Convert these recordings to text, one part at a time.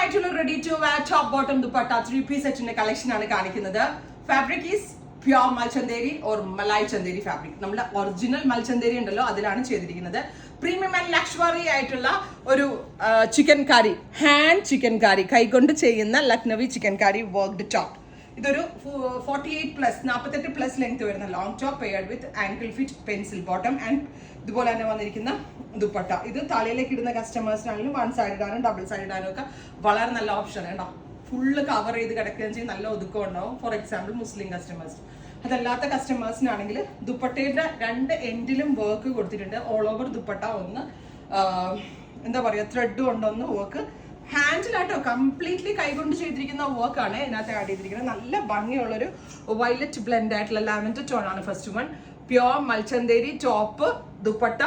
ആയിട്ടുള്ള ready to wear top bottom dupatta 3-piece സെറ്റിന്റെ collection ആണ് കാണിക്കുന്നത്. Fabric is pure മൽച്ചന്തേരി or malai Chanderi fabric. നമ്മുടെ ഒറിജിനൽ മൽച്ചന്തേരി ഉണ്ടല്ലോ, അതിലാണ് ചെയ്തിരിക്കുന്നത്. പ്രീമിയം ആൻഡ് ലക്ഷറി ആയിട്ടുള്ള ഒരു chikankari, hand chikankari, കൈകൊണ്ട് ചെയ്യുന്ന Lucknowi chikankari worked top. ഇതൊരു 48+ ലെങ്ത് വരുന്ന long top paired with ankle fit pencil bottom and ഇതുപോലെ തന്നെ വന്നിരിക്കുന്ന ദുപ്പട്ട. ഇത് തലയിലേക്ക് ഇടുന്ന കസ്റ്റമേഴ്സിനാണെങ്കിലും വൺ സൈഡ് ഇടാനും ഡബിൾ സൈഡ് ഇടാനും ഒക്കെ വളരെ നല്ല ഓപ്ഷൻ കേട്ടോ. ഫുള്ള് കവർ ചെയ്ത് കിടക്കുകയും ചെയ്യും, നല്ല ഒതുക്കം ഉണ്ടാവും. For example Muslim customers. അതല്ലാത്ത കസ്റ്റമേഴ്സിനാണെങ്കിൽ ദുപ്പട്ടയുടെ രണ്ട് എൻഡിലും വർക്ക് കൊടുത്തിട്ടുണ്ട്. ഓൾ ഓവർ ദുപ്പട്ട ഒന്ന് എന്താ പറയുക, ത്രെഡ് കൊണ്ടൊന്ന് വർക്ക് ഹാൻഡിലാട്ടോ, കംപ്ലീറ്റ്ലി കൈകൊണ്ട് ചെയ്തിരിക്കുന്ന വർക്കാണ് ഇതിനകത്ത് ആഡ് ചെയ്തിരിക്കുന്നത്. നല്ല ഭംഗിയുള്ളൊരു വയലറ്റ് ബ്ലെൻഡ് ആയിട്ടുള്ള ലാവൻഡർ ടോൺ ആണ് first one. Pure Mul Chanderi top dupatta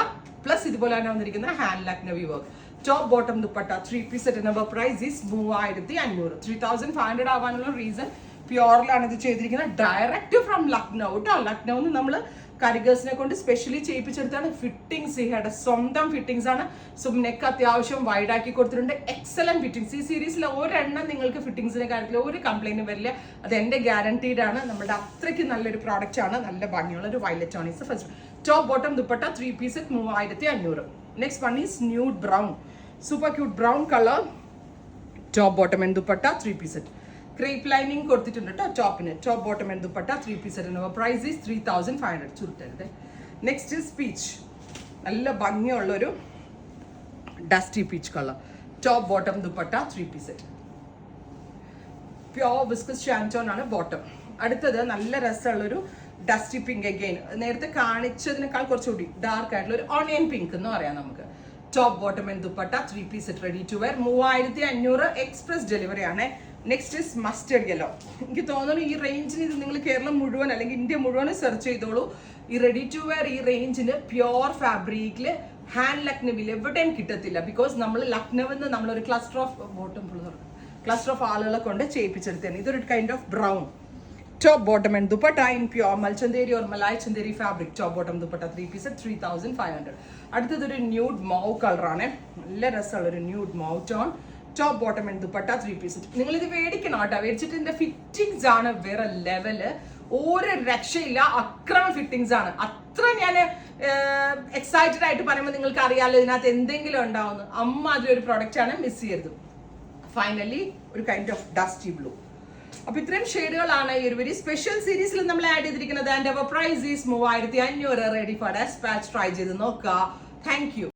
plus ഇതുപോലെ തന്നെ വന്നിരിക്കുന്ന hand Lucknowi work. Top bottom dupatta 3-piece set. Number price is 3500. 3500 ആവാനുള്ള റീസൺ പ്യോറിലാണ് ഇത് ചെയ്തിരിക്കുന്നത്. ഡയറക്റ്റ് ഫ്രം ലക്നൗ കേട്ടോ. ലക്നൌന്ന് നമ്മൾ കരിഗേഴ്സിനെ കൊണ്ട് സ്പെഷ്യലി ചെയ്യിപ്പിച്ചെടുത്താണ്. ഫിറ്റിംഗ്സ് ഇഹയുടെ സ്വന്തം ഫിറ്റിംഗ്സ് ആണ്. സോ നെക്ക് അത്യാവശ്യം വൈഡ് ആക്കി കൊടുത്തിട്ടുണ്ട്. Excellent fittings. ഈ സീരീസിലെ ഒരെണ്ണം നിങ്ങൾക്ക് ഫിറ്റിംഗ്സിന്റെ കാര്യത്തിൽ ഒരു കംപ്ലൈന്റും വരില്ല. അത് എന്റെ ഗ്യാരണ്ടീഡ് ആണ്. നമ്മുടെ അത്രയ്ക്ക് നല്ലൊരു പ്രോഡക്റ്റ് ആണ്. നല്ല ഭംഗിയുള്ള ഒരു വയലറ്റ് ആണ്. Is first top bottom dupatta 3-piece 3500. Next one is nude brown, super cute brown colour top bottom and dupatta 3-piece set. Crepe lining കൊടുത്തിട്ടുണ്ട് കേട്ടോ ടോപ്പിന്. Top bottom and dupatta 3-piece set. Price is 3500. ചുരുട്ടരുത്. Next is peach. നല്ല ഭംഗിയുള്ളൊരു dusty peach colour top bottom dupatta 3-piece set. Pure viscose shantoon ആണ് bottom. അടുത്തത് നല്ല രസമുള്ളൊരു ഡസ്റ്റി പിങ്ക്. അഗെയിൻ നേരത്തെ കാണിച്ചതിനേക്കാൾ കുറച്ചുകൂടി ഡാർക്ക് ആയിട്ടുള്ള ഒരു ഓണിയൻ പിങ്ക് എന്ന് പറയാം നമുക്ക്. Top bottom and dupatta 3-piece set ready to wear. 3500 express delivery ആണ്. Next is mustard yellow. എനിക്ക് തോന്നുന്നു ഈ റേഞ്ചിന് ഇത് നിങ്ങൾ കേരളം മുഴുവൻ അല്ലെങ്കിൽ ഇന്ത്യ മുഴുവൻ സെർച്ച് ചെയ്തോളൂ. ഈ റെഡി ടു വെയർ ഈ റേഞ്ചിന് പ്യോർ ഫാബ്രിക്കിൽ ഹാൻഡ് ലക്നവിൽ എവിടെയും കിട്ടത്തില്ല. ബിക്കോസ് നമ്മൾ ലക്നവിന്ന് നമ്മളൊരു ക്ലസ്റ്റർ ഓഫ് ആളുകളെ കൊണ്ട് ചെയ്യിപ്പിച്ചെടുത്തതാണ്. ഇതൊരു kind of brown top bottom and dupatta in pure മൽച്ചന്തേരി or malai Chanderi fabric. Top bottom dupatta 3-piece 3500. അടുത്തതൊരു ന്യൂഡ് മൗ കളറാണ്. നല്ല രസമുള്ള ഒരു nude mauve tone top bottom and dupatta 3-piece. നിങ്ങൾ ഇത് മേടിക്കണം കേട്ടോ. മേടിച്ചിട്ട് ഇതിന്റെ ഫിറ്റിംഗ്സ് ആണ് വേറെ ലെവല്. ഒരു രക്ഷയില്ല. അക്രമ ഫിറ്റിംഗ്സ് ആണ്. അത്ര ഞാൻ എക്സൈറ്റഡ് ആയിട്ട് പറയുമ്പോൾ നിങ്ങൾക്ക് അറിയാമല്ലോ ഇതിനകത്ത് എന്തെങ്കിലും ഉണ്ടാവുന്നു. അതിലൊരു പ്രൊഡക്റ്റ് ആണ്, മിസ് ചെയ്യരുത്. ഫൈനലി ഒരു കൈൻഡ് ഓഫ് ഡസ്റ്റി ബ്ലൂ. അപ്പൊ ഇത്രയും ഷെയ്ഡുകളാണ് ഈ ഒരു വെരി സ്പെഷ്യൽ സീരീസിൽ നമ്മൾ ആഡ് ചെയ്തിരിക്കുന്നത്. And our price is 3500. Ready for dispatch. Try ചെയ്ത് നോക്കുക. Thank U.